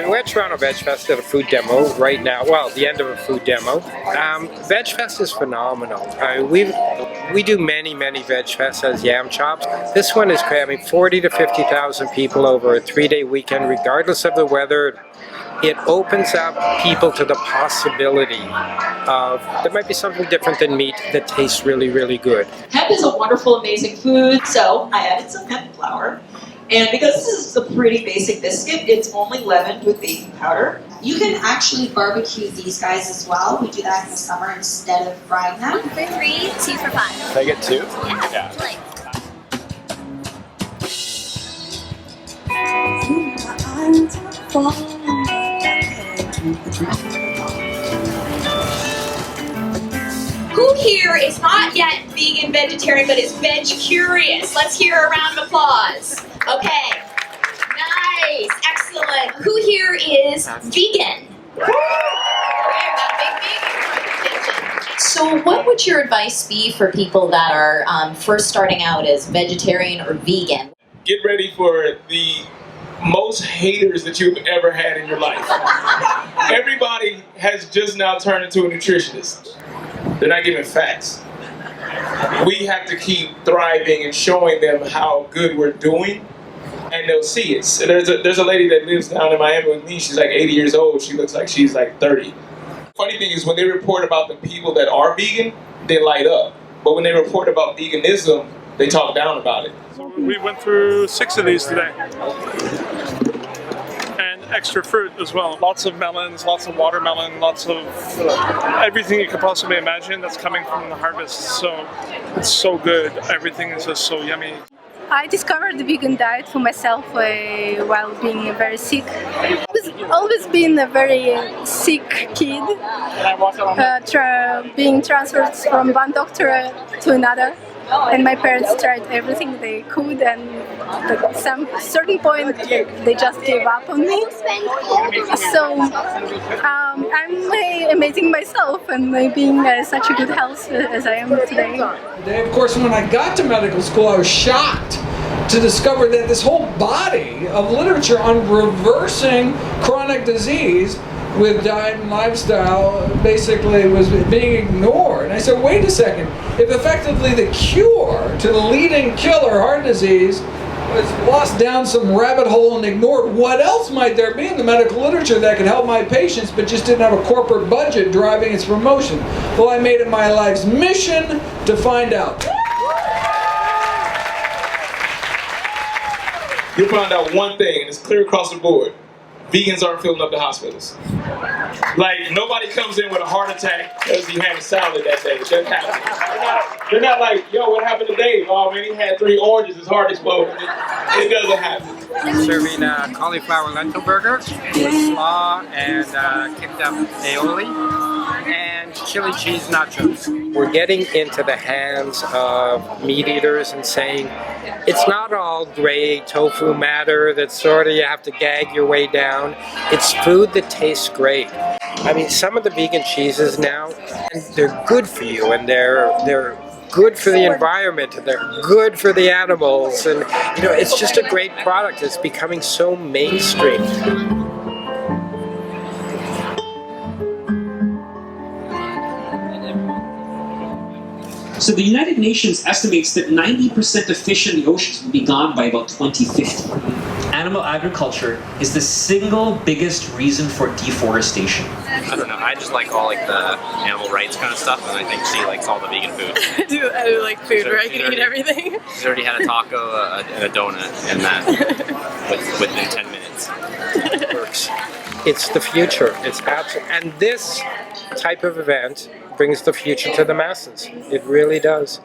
We're at Toronto Veg Fest at a food demo right now. Well, the end of a food demo. Veg Fest is phenomenal. We do many Veg Fests as Yam Chops. This one is cramming 40 to 50,000 people over a 3-day weekend, regardless of the weather. It opens up people to the possibility of there might be something different than meat that tastes really good. Hemp is a wonderful, amazing food, so I added some hemp flour. And because this is a pretty basic biscuit, it's only leavened with baking powder. You can actually barbecue these guys as well. We do that in the summer instead of frying them. 1 for 3, 2 for 5. Can I get 2? Yeah. Like. Who here is not yet vegan, vegetarian, but is veg curious? Let's hear a round of applause. Okay. Nice. Excellent. Who here is vegan? So what would your advice be for people that are first starting out as vegetarian or vegan? Get ready for the most haters that you've ever had in your life. Everybody has just now turned into a nutritionist. They're not giving facts. We have to keep thriving and showing them how good we're doing, and they'll see it. So there's a lady that lives down in Miami with me. She's like 80 years old. She looks like she's like 30. Funny thing is, when they report about the people that are vegan, they light up. But when they report about veganism, they talk down about it. So we went through 6 of these today. And extra fruit as well. Lots of melons, lots of watermelon, lots of everything you could possibly imagine that's coming from the harvest. So it's so good. Everything is just so yummy. I discovered the vegan diet for myself while being very sick. I've always been a very sick kid, being transferred from one doctor to another. And my parents tried everything they could, and at some certain point they just gave up on me. So I'm amazing myself and being such a good health as I am today. Of course, when I got to medical school, I was shocked to discover that this whole body of literature on reversing chronic disease with diet and lifestyle basically was being ignored. And I said, wait a second, if effectively the cure to the leading killer, heart disease, was lost down some rabbit hole and ignored, what else might there be in the medical literature that could help my patients but just didn't have a corporate budget driving its promotion? Well, I made it my life's mission to find out. You'll find out one thing, and it's clear across the board. Vegans aren't filling up the hospitals. Like, nobody comes in with a heart attack because he had a salad that day. It doesn't happen. They're not like, yo, what happened to Dave? Oh man, he had 3 oranges, his heart exploded. It doesn't happen. Serving a cauliflower lentil burger with slaw and kicked up aioli and chili cheese nachos. We're getting into the hands of meat eaters and saying, it's not all gray tofu matter that sort of you have to gag your way down. It's food that tastes great. I mean, some of the vegan cheeses now, they're good for you, and they're good for the environment, and they're good for the animals, and you know, it's just a great product. It's becoming so mainstream. So the United Nations estimates that 90% of fish in the oceans will be gone by about 2050. Animal agriculture is the single biggest reason for deforestation. I don't know, I just like all like the animal rights kind of stuff, and I think she likes all the vegan food. I do like food where I can eat everything. She's already had a taco and a donut and that within 10 minutes. It works. It's the future. It's absolute, and this type of event brings the future to the masses. It really does.